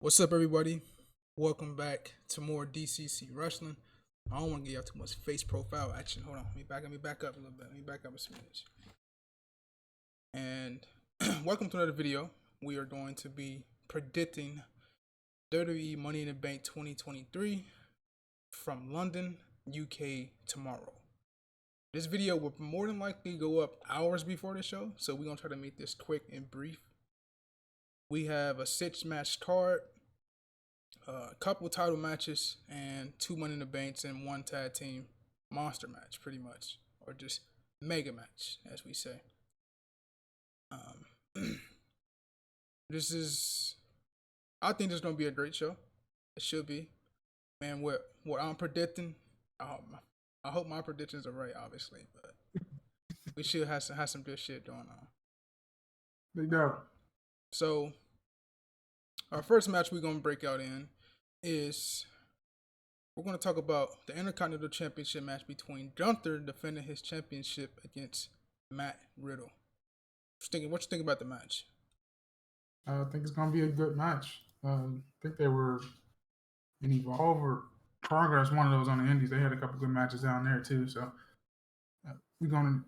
What's up, everybody? Welcome back to more DCC Wrestling. I don't want to get y'all too much face profile action. Hold on, let me back up a little bit. Let me back up a smidge. And welcome to another video. We are going to be predicting WWE Money in the Bank 2023 from London, UK tomorrow. This video will more than likely go up hours before the show, so we're gonna try to make this quick and brief. We have a 6-match card, a couple title matches, and 2 Money in the Banks and 1 tag team monster match, pretty much, or just mega match, as we say. This is, I think this is gonna be a great show. It should be, man. What I'm predicting, I hope my predictions are right, obviously, but we should have some good shit going on. Big dog. So, our first match we're gonna break out in is we're gonna talk about the Intercontinental Championship match between Gunther defending his championship against Matt Riddle. What you think about the match? I think it's gonna be a good match. I think they were in Evolve or Progress, one of those on the Indies. They had a couple good matches down there too. So we're gonna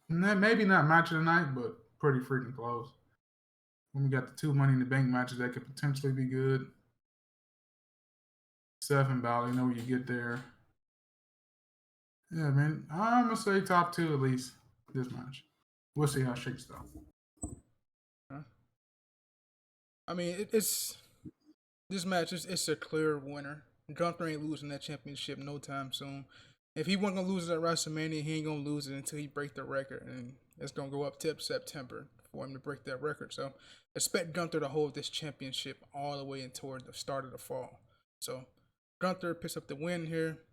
maybe not match of the night, but pretty freaking close. When we got the 2 Money in the Bank matches that could potentially be good. Seth and Balor, you know where you get there. Yeah, man. I'm gonna say top 2 at least this match. We'll see how it shakes out. I mean, it's this match it's a clear winner. Gunther ain't losing that championship no time soon. If he wasn't gonna lose it at WrestleMania, he ain't gonna lose it until he break the record, and it's gonna go up to September for him to break that record. So expect Gunther to hold this championship all the way in toward the start of the fall. So Gunther picks up the win here,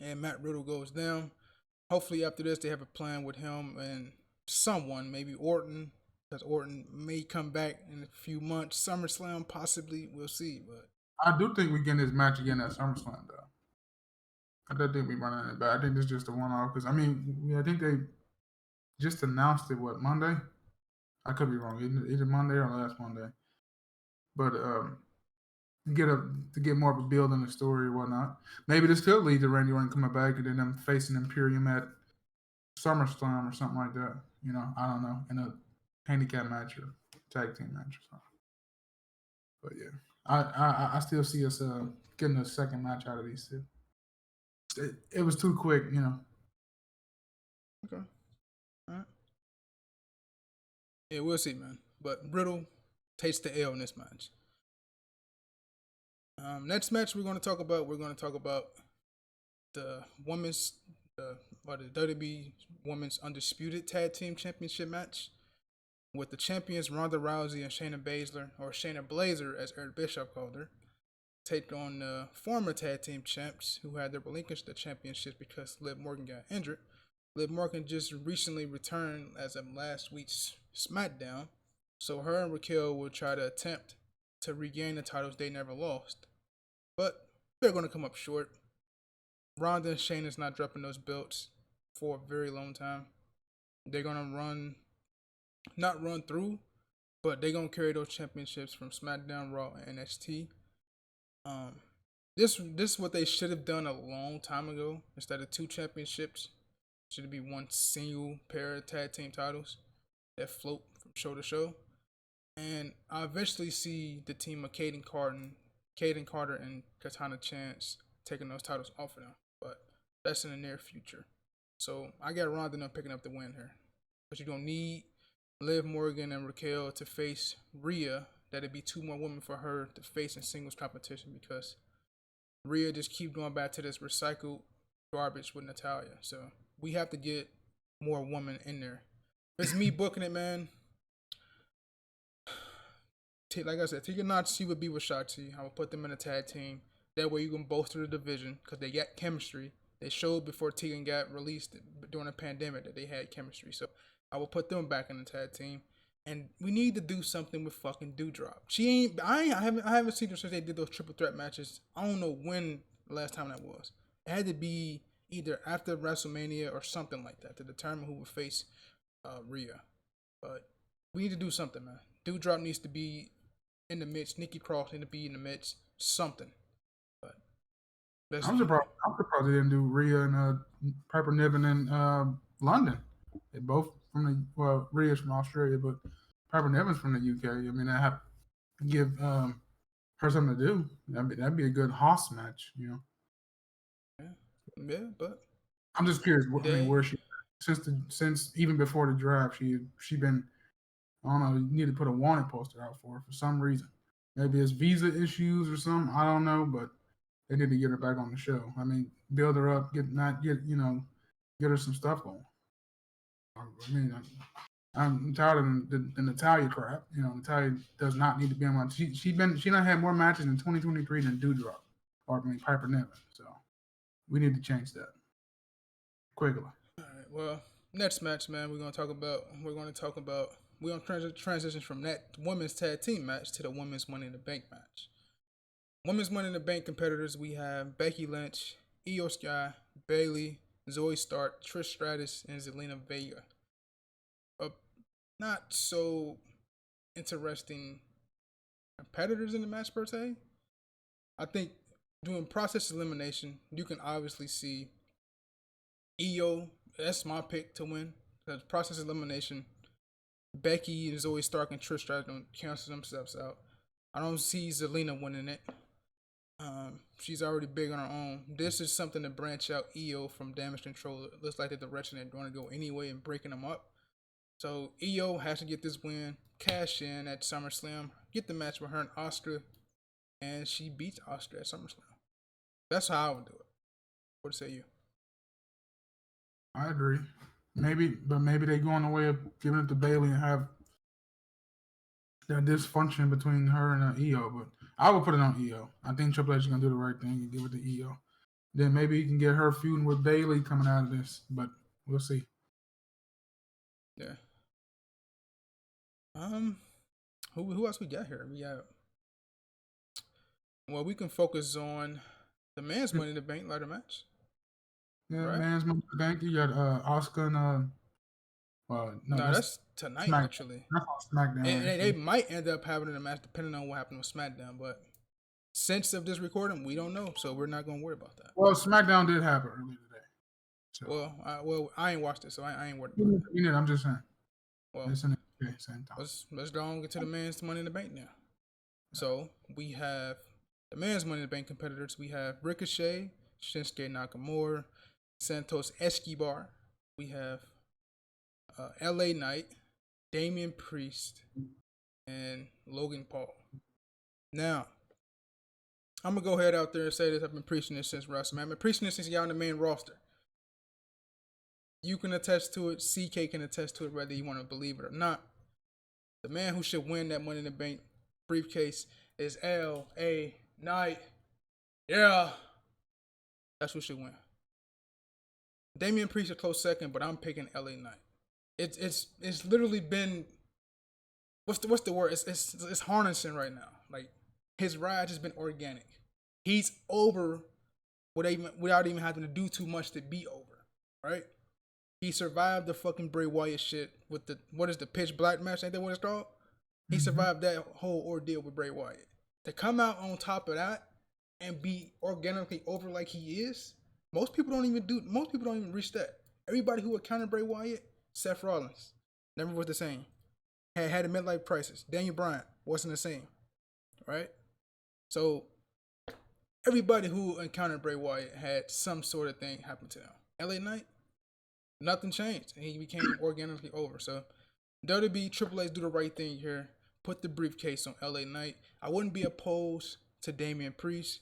and Matt Riddle goes down. Hopefully after this they have a plan with him and someone, maybe Orton, because Orton may come back in a few months. SummerSlam possibly, we'll see. But I do think we get this match again at SummerSlam though. I don't think we running it back. I think this is just a one-off because I think they just announced it. What, Monday? I could be wrong. Either Monday or last Monday. But to get more of a build in the story or whatnot. Maybe this could lead to Randy Orton coming back and then them facing Imperium at SummerSlam or something like that. You know, I don't know, in a handicap match or tag team match or something. But yeah, I still see us getting a second match out of these two. It was too quick, you know. okay, all right. Yeah, we'll see, man. But Riddle takes the L in this match. Next match we're going to talk about the women's the WWE Women's Undisputed Tag Team Championship match with the champions Ronda Rousey and Shayna Baszler, or Shayna Blazer as Eric Bischoff called her, take on the former tag team champs who had to relinquish the championships because Liv Morgan got injured. Liv Morgan just recently returned as of last week's SmackDown, so her and Raquel will try to attempt to regain the titles they never lost. But they're going to come up short. Ronda and Shayna's not dropping those belts for a very long time. They're going to not run through, but they're going to carry those championships from SmackDown, Raw, and NXT. This is what they should have done a long time ago. Instead of 2 championships, should be 1 single pair of tag team titles that float from show to show. And I eventually see the team of Caden Carter and Katana Chance taking those titles off of them, but that's in the near future. So I got Ronda picking up the win here, but you're gonna need Liv Morgan and Raquel to face Rhea. That'd be 2 more women for her to face in singles competition because Rhea just keep going back to this recycled garbage with Natalya. So we have to get more women in there. If it's me booking it, man, like I said, Tegan Nox, she would be with Shotzi. I would put them in a tag team. That way you can bolster the division because they got chemistry. They showed before Tegan got released during the pandemic that they had chemistry. So I will put them back in the tag team. And we need to do something with fucking Doudrop. I haven't seen her since they did those triple threat matches. I don't know when the last time that was. It had to be either after WrestleMania or something like that to determine who would face Rhea. But we need to do something, man. Doudrop needs to be in the midst. Nikki Cross need to be in the midst. Something. But I'm surprised. They didn't do Rhea and Piper Niven in London. They both from Rhea's from Australia, but Piper Niven's from the UK. I mean, I have to give her something to do. That'd be a good Hoss match, you know. Yeah, but I'm just curious. I mean, where she since even before the draft, she been. I don't know. You need to put a wanted poster out for her for some reason. Maybe it's visa issues or something. I don't know, but they need to get her back on the show. I mean, build her up, get her some stuff going. I mean, I'm tired of the Natalia crap. You know, Natalia does not need to be on my. She done had more matches in 2023 than Doudrop or Piper Niven. So we need to change that quickly. All right. Well, next match, man, we're gonna talk about. We're gonna transition from that women's tag team match to the women's Money in the Bank match. Women's Money in the Bank competitors, we have Becky Lynch, Io Sky, Bayley, Zoe Stark, Trish Stratus, and Zelina Vega. Not so interesting competitors in the match per se. I think doing process elimination, you can obviously see Io. That's my pick to win. Because process elimination, Becky and Zoe Stark and Trish Stratus don't cancel themselves out. I don't see Zelina winning it. She's already big on her own. This is something to branch out Io from Damage Control. It looks like the direction they're going to go anyway and breaking them up. So Io has to get this win, cash in at SummerSlam, get the match with her and Asuka, and she beats Asuka at SummerSlam. That's how I would do it. What say you? I agree. Maybe they go on the way of giving it to Bayley and have that dysfunction between her and Io. But I would put it on Io. I think Triple H is gonna do the right thing and give it to Io. Then maybe you can get her feuding with Bayley coming out of this, but we'll see. Yeah. Who else we got here? We can focus on the men's Money in the Bank ladder match. Yeah, right? Men's Money in the Bank. You got Asuka and that's tonight actually. That's on SmackDown. They might end up having a match depending on what happened with SmackDown, but since of this recording, we don't know, so we're not gonna worry about that. Well, SmackDown did happen earlier today. So. I ain't watched it, so I ain't worried about it. You know, I'm just saying. Well, same time. Let's go and get to the men's Money in the Bank now. So we have the men's Money in the Bank competitors. We have Ricochet, Shinsuke Nakamura, Santos Escobar. We have LA Knight, Damian Priest, and Logan Paul. Now, I'm going to go ahead out there and say this. I've been preaching this since WrestleMania. I've been preaching this since y'all on the main roster. You can attest to it. CK can attest to it, whether you want to believe it or not. The man who should win that Money in the Bank briefcase is LA Knight. Yeah. That's who should win. Damian Priest a close second, but I'm picking LA Knight. It's literally been what's the word? It's harnessing right now. Like his ride has been organic. He's over without even having to do too much to be over. Right? He survived the fucking Bray Wyatt shit with the pitch black match, ain't that what it's called? He survived that whole ordeal with Bray Wyatt. To come out on top of that and be organically over like he is, most people don't even reach that. Everybody who would counter Bray Wyatt, Seth Rollins, never was the same. Had a midlife crisis. Daniel Bryan wasn't the same. Right? So everybody who encountered Bray Wyatt had some sort of thing happen to them. LA Knight, nothing changed, and he became organically over. So, WWE, Triple H do the right thing here. Put the briefcase on LA Knight. I wouldn't be opposed to Damian Priest.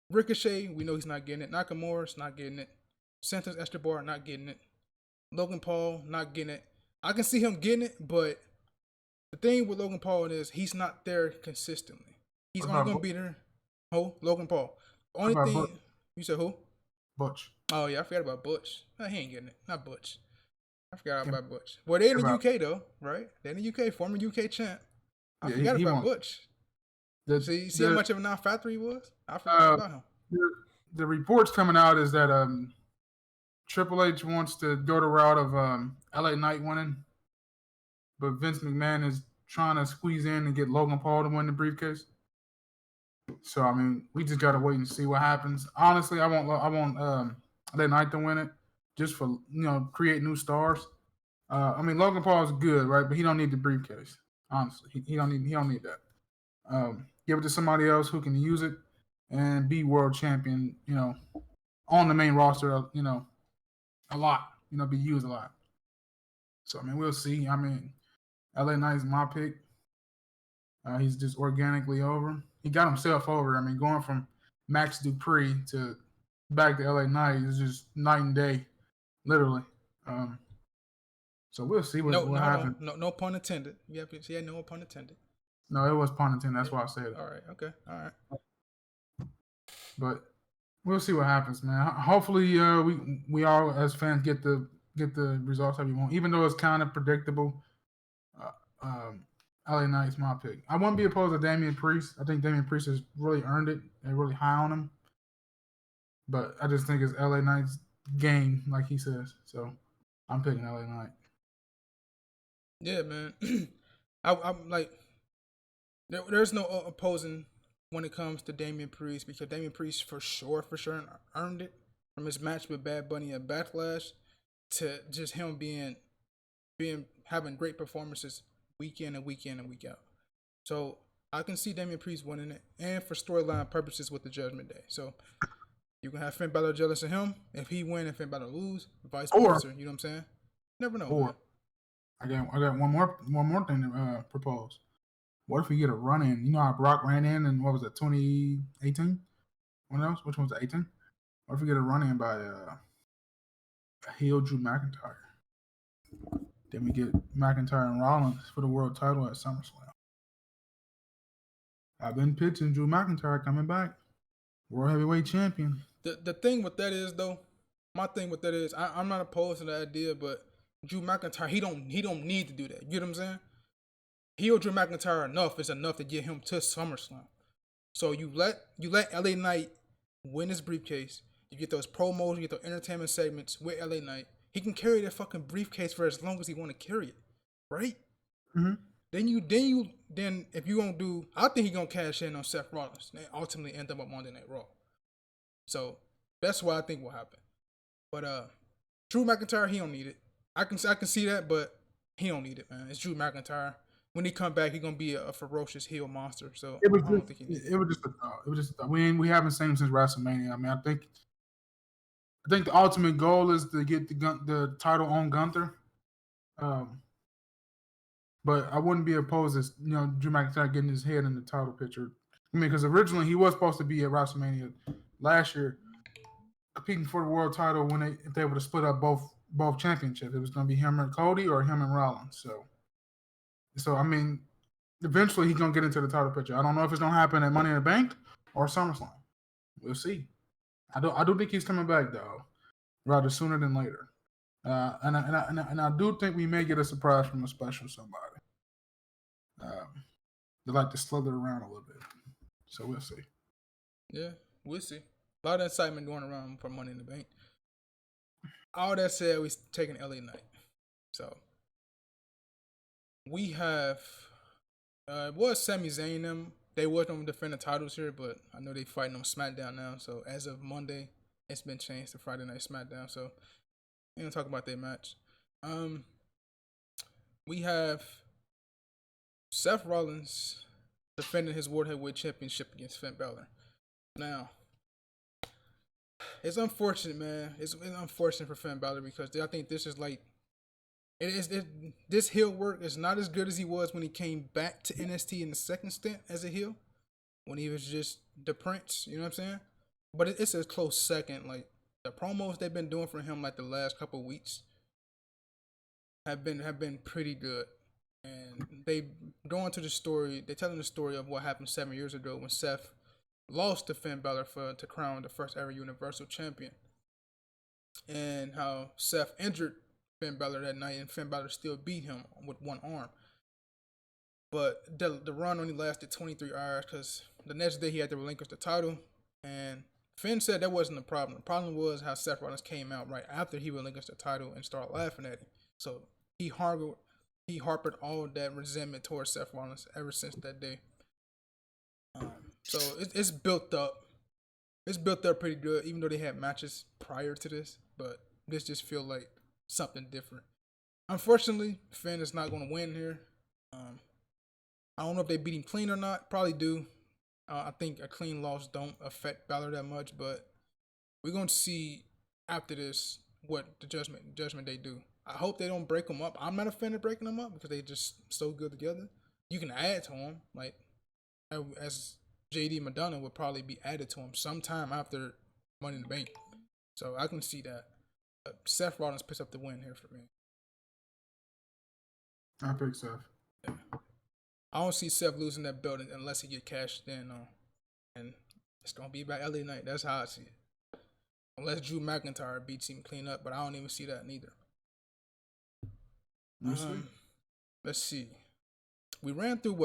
Ricochet, we know he's not getting it. Nakamura's not getting it. Santos Escobar, not getting it. Logan Paul, not getting it. I can see him getting it, but the thing with Logan Paul is he's not there consistently. He's only going to be there. Who? Logan Paul. Only thing. Butch? You said who? Butch. Oh, yeah, I forgot about Butch. No, he ain't getting it. Not Butch. I forgot about Butch. Well, they're in the UK, though, right? They're in the UK, former UK champ. I forgot about Butch. See how much of a non-factor he was? I forgot about him. The reports coming out is that Triple H wants to go the route of LA Knight winning, but Vince McMahon is trying to squeeze in and get Logan Paul to win the briefcase. So I mean, we just gotta wait and see what happens. Honestly, I want LA Knight to win it just for create new stars. I mean, Logan Paul is good, right? But he don't need the briefcase. Honestly, he don't need that. Give it to somebody else who can use it and be world champion. On the main roster. A lot. Be used a lot. So I mean, we'll see. I mean, LA Knight's my pick. He's just organically over. He got himself over. I mean, going from Max Dupree to back to LA Knight is just night and day, literally. So we'll see what happens. No pun intended. Yeah, no pun intended. No, it was pun intended. That's why I said it. All right. Okay. All right. But we'll see what happens, man. Hopefully, we all as fans get the results that we want, even though it's kind of predictable. LA Knight's my pick. I wouldn't be opposed to Damian Priest. I think Damian Priest has really earned it. They're really high on him. But I just think it's LA Knight's game, like he says. So I'm picking LA Knight. Yeah, man. I'm like, there's no opposing when it comes to Damian Priest, because Damian Priest for sure earned it from his match with Bad Bunny at Backlash to just him having great performances week in and week out. So I can see Damian Priest winning it, and for storyline purposes with the Judgment Day. So you can have Finn Balor jealous of him if he win and Finn Balor lose, vice versa. You know what I'm saying? Never know. Or I got one more thing to propose. What if we get a run in? You know how Brock ran in what was it, 2018? One of those? Which one was it, 18? What if we get a run in by a heel Drew McIntyre? Then we get McIntyre and Rollins for the world title at SummerSlam. I've been pitching Drew McIntyre coming back, world heavyweight champion. The thing with that is, though, my thing with that is, I'm not opposed to the idea, but Drew McIntyre, he don't need to do that. You know what I'm saying? Heel Drew McIntyre is enough to get him to SummerSlam. So you let LA Knight win his briefcase. You get those promos, you get those entertainment segments with LA Knight. He can carry that fucking briefcase for as long as he want to carry it, right? Mm-hmm. Then if you gonna do, I think he gonna cash in on Seth Rollins and ultimately end up on Monday Night Raw. So that's what I think will happen. But Drew McIntyre, he don't need it. I can see that, but he don't need it, man. It's Drew McIntyre. When he come back, he gonna be a ferocious heel monster. So I don't think he needs it. It was just a thought. It was just a thought. We haven't seen him since WrestleMania. I mean, I think the ultimate goal is to get the title on Gunther. But I wouldn't be opposed to Drew McIntyre getting his head in the title picture. I mean, because originally he was supposed to be at WrestleMania last year, competing for the world title if they would have split up both championships. It was going to be him and Cody or him and Rollins. So I mean, eventually he's gonna get into the title picture. I don't know if it's gonna happen at Money in the Bank or SummerSlam. We'll see. I do think he's coming back though, rather sooner than later. And I do think we may get a surprise from a special somebody. They like to slither around a little bit, so we'll see. Yeah, we'll see. A lot of excitement going around for Money in the Bank. All that said, we're taking LA Knight. So we have it was Sami Zayn them. They was going to defend the titles here, but I know they fighting on SmackDown now. So as of Monday, it's been changed to Friday Night SmackDown. So we're gonna talk about their match. We have Seth Rollins defending his World Heavyweight Championship against Finn Balor. Now, it's unfortunate, man. It's unfortunate for Finn Balor because I think this is like this heel work is not as good as he was when he came back to NXT in the second stint as a heel, when he was just the Prince. You know what I'm saying? But it's a close second. Like the promos they've been doing for him, like the last couple of weeks, have been pretty good. And they go into the story. They're telling the story of what happened 7 years ago when Seth lost to Finn Balor to crown the first ever Universal Champion, and how Seth injured Finn Balor that night, and Finn Balor still beat him with one arm. But the run only lasted 23 hours because the next day he had to relinquish the title, and Finn said that wasn't the problem. The problem was how Seth Rollins came out right after he relinquished the title and started laughing at him. So he harbored he harbored all that resentment towards Seth Rollins ever since that day. So it's built up. It's built up pretty good, even though they had matches prior to this. But this just feel like something different. Unfortunately, Finn is not going to win here. I don't know if they beat him clean or not. Probably do. I think a clean loss don't affect Balor that much, but we're going to see after this what the judgment they do. I hope they don't break them up. I'm not a fan of breaking them up because they just so good together. You can add to them, like as JD Madonna would probably be added to him sometime after Money in the Bank. So I can see that. Seth Rollins picks up the win here for me. I pick Seth. Yeah. I don't see Seth losing that belt unless he get cashed in on. And it's going to be by LA Knight. That's how I see it. Unless Drew McIntyre beats him clean up, but I don't even see that neither. Let's see. We ran through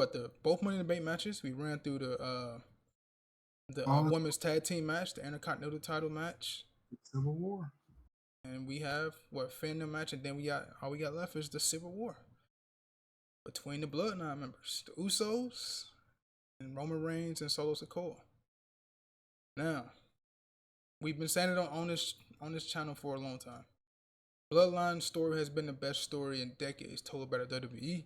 both Money in the Bank matches. We ran through the women's tag team match, the Intercontinental title match, Civil War, and we have Finn match, and then all we got left is the Civil War between the Bloodline members, the Usos, and Roman Reigns and Solo Sikoa. Now, we've been saying it on this channel for a long time. Bloodline story has been the best story in decades told by the WWE.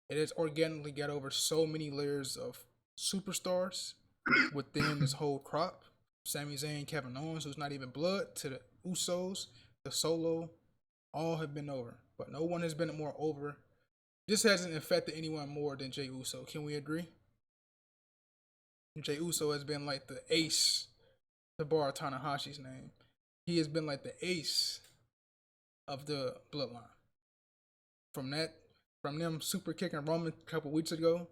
It has organically got over so many layers of superstars within this whole crop. Sami Zayn, Kevin Owens, who's not even blood, to the Usos, the Solo, all have been over. But no one has been more over. This hasn't affected anyone more than Jey Uso. Can we agree? Jey Uso has been like the ace, to borrow Tanahashi's name. He has been like the ace of the Bloodline. From them super kicking Roman a couple weeks ago,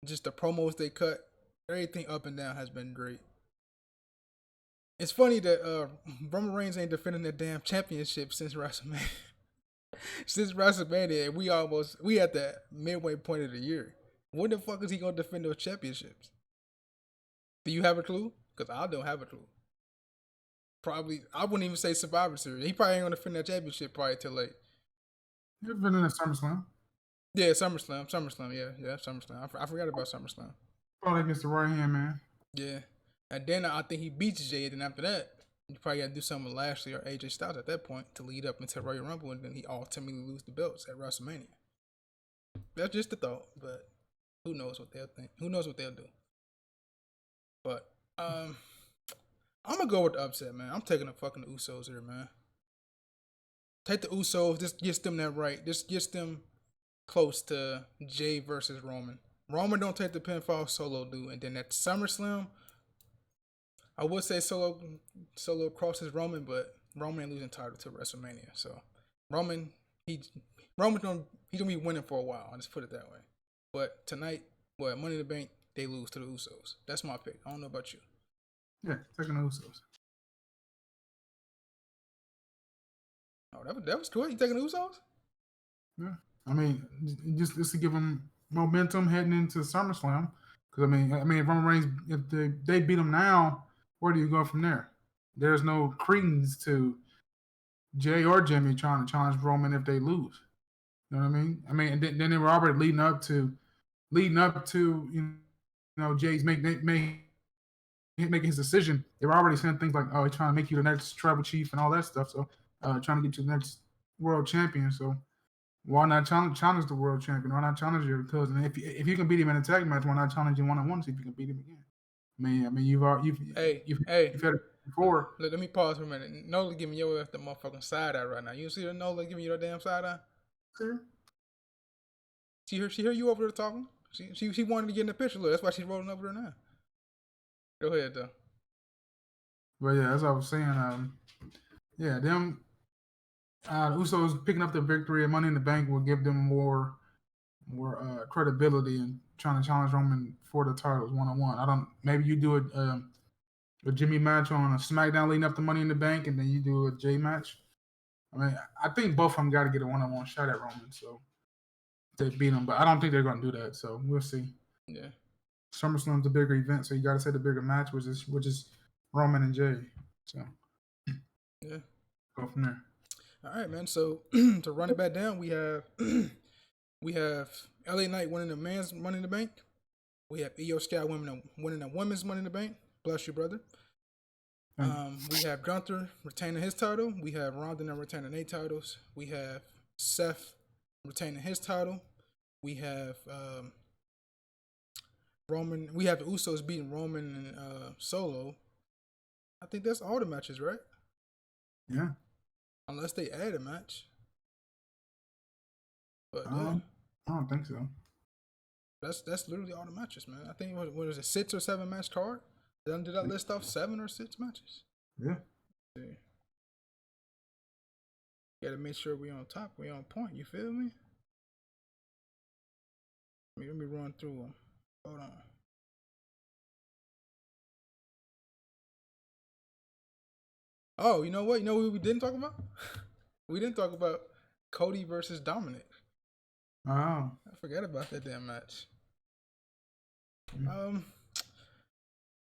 just the promos they cut, everything up and down has been great. It's funny that Roman Reigns ain't defending that damn championship since WrestleMania. Since WrestleMania, we at the midway point of the year. When the fuck is he gonna defend those championships? Do you have a clue? Because I don't have a clue. Probably, I wouldn't even say Survivor Series. He probably ain't gonna defend that championship probably till late. You've been in a SummerSlam. Yeah, SummerSlam, yeah, SummerSlam. I forgot about SummerSlam. Probably against the right hand man. Yeah, and then I think he beats Jay. And then after that, you probably got to do something with Lashley or AJ Styles at that point to lead up into Royal Rumble, and then he ultimately lose the belts at WrestleMania. That's just a thought, but who knows what they'll think? Who knows what they'll do? But I'm gonna go with the upset, man. I'm taking the fucking Usos here, man. Take the Usos. This gets them that right. This gets them close to Jay versus Roman. Roman don't take the pinfall, Solo do. And then at SummerSlam, I would say Solo crosses Roman, but Roman ain't losing title to WrestleMania. So Roman gonna be winning for a while. I'll just put it that way. But tonight, Money in the Bank, they lose to the Usos. That's my pick. I don't know about you. Yeah, taking the Usos. Oh, that was cool. You taking the Usos? Yeah, I mean, just to give them momentum heading into SummerSlam. Because I mean, if Roman Reigns, if they beat him now, where do you go from there? There's no credence to Jay or Jimmy trying to challenge Roman if they lose. You know what I mean? And then they were already leading up to Jay's making his decision. They were already saying things like, "Oh, he's trying to make you the next tribal chief" and all that stuff. So, trying to get you the next world champion. So, why not challenge the world champion? Why not challenge your cousin? If you can beat him in a tag match, why not challenge him 1-on-1? See if you can beat him again. I mean, you've had it before. Let me pause for a minute. Nola giving your ass the motherfucking side eye right now. You see the Nola giving you the damn side eye? Sure. She hear you over there talking. She wanted to get in the picture. Look, that's why she's rolling over there now. Go ahead though. But yeah, as I was saying, them the Usos picking up the victory and Money in the Bank will give them more credibility in trying to challenge Roman for the titles 1-on-1. Maybe you do a Jimmy match on a SmackDown leading up to Money in the Bank, and then you do a Jay match. I mean, I think both of them got to get a 1-on-1 shot at Roman, so they beat him. But I don't think they're going to do that, so we'll see. Yeah. SummerSlam's the bigger event, so you got to say the bigger match, which is Roman and Jay. So yeah, go from there. All right, man. So to run it back down, we have we have LA Knight winning the men's Money in the Bank. We have Io Sky winning the women's Money in the Bank. Bless you, brother. We have Gunther retaining his title. We have Ronda now retaining 8 titles. We have Seth retaining his title. We have Roman. We have the Usos beating Roman and Solo. I think that's all the matches, right? Yeah. Unless they add a match. But yeah, I don't think so. that's literally all the matches, man. I think what is it, 6 or 7 match card? Did I list off 7 or 6 matches? Yeah. Yeah. Gotta make sure we on top, we on point. You feel me? Let me run through them. Hold on. Oh, you know what? You know what we didn't talk about? We didn't talk about Cody versus Dominic. Oh. I forgot about that damn match.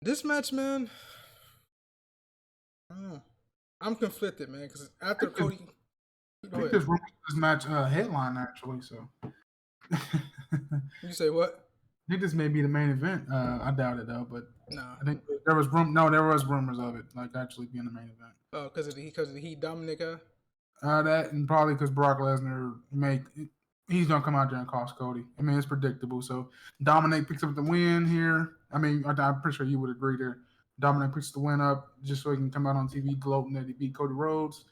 This match, man. I'm conflicted, man, because after Cody. I think this match headline actually. So. You say what? I think this may be the main event. I doubt it though, but nah. I think there was rumors of it like actually being the main event. Oh, because of the Heat Dominic guy. That and probably because Brock Lesnar he's gonna come out there and cost Cody. I mean, it's predictable. So Dominic picks up the win here. I mean, I'm pretty sure you would agree there. Dominic picks the win up just so he can come out on TV gloating that he beat Cody Rhodes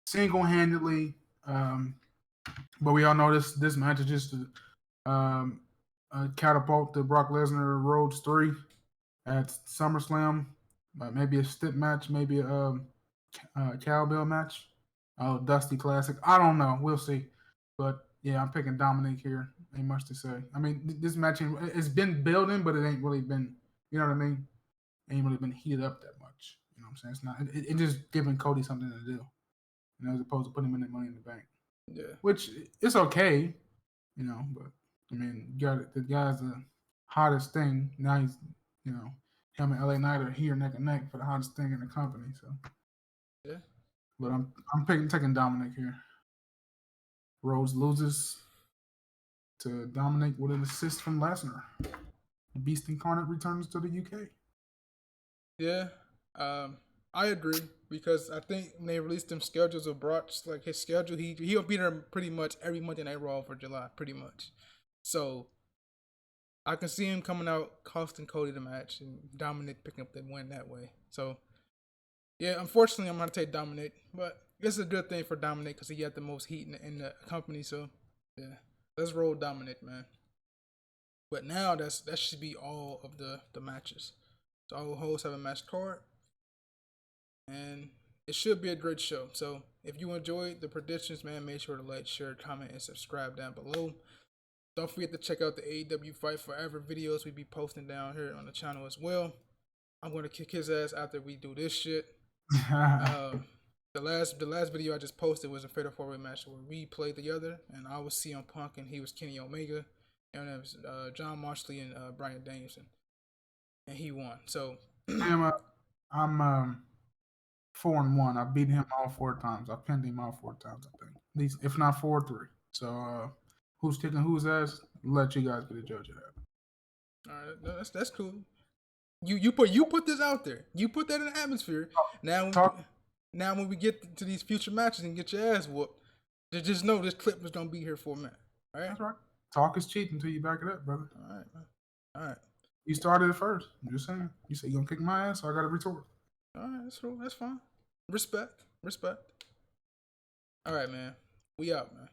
single-handedly. But we all know this match is just catapult to Brock Lesnar Rhodes 3 at SummerSlam. Maybe a stip match, maybe a cowbell match. Oh, Dusty Classic. I don't know. We'll see. But yeah, I'm picking Dominic here. Ain't much to say. I mean, this match it's been building, but it ain't really been. You know what I mean? Ain't really been heated up that much. You know what I'm saying? It's not. It just giving Cody something to do, as opposed to putting him in the Money in the Bank. Yeah. Which it's okay, but I mean, the guy's the hottest thing. Now he's, him and LA Knight are here neck and neck for the hottest thing in the company. So yeah. But I'm taking Dominic here. Rhodes loses to Dominic with an assist from Lesnar. Beast Incarnate returns to the UK. Yeah, I agree because I think when they released them schedules of Brock's like his schedule, he'll be there pretty much every Monday Night Raw for July, pretty much. So I can see him coming out costing Cody the match and Dominic picking up the win that way. So yeah, unfortunately, I'm gonna take Dominic, but it's a good thing for Dominic because he had the most heat in the company. So yeah, let's roll Dominic, man. But now that should be all of the matches. So all hosts have a match card, and it should be a great show. So if you enjoyed the predictions, man, make sure to like, share, comment, and subscribe down below. Don't forget to check out the AEW Fight Forever videos we be posting down here on the channel as well. I'm gonna kick his ass after we do this shit. The last video I just posted was a Fatal 4-Way match where we played together, and I was CM Punk and he was Kenny Omega, and it was John Moxley and Bryan Danielson, and he won. So I'm 4-1. I beat him all 4 times. I pinned him all 4 times, I think. At least, if not 4-3. So who's kicking whose ass? Let you guys be the judge of that. All right, that's cool. You put this out there. You put that in the atmosphere. Now when we get to these future matches and get your ass whooped, just know this clip was gonna be here for a minute. All right. That's right. Talk is cheap until you back it up, brother. All right, man. All right. You started it first. I'm just saying. You say you gonna kick my ass, so I gotta retort. All right, that's cool. That's fine. Respect. All right, man. We out, man.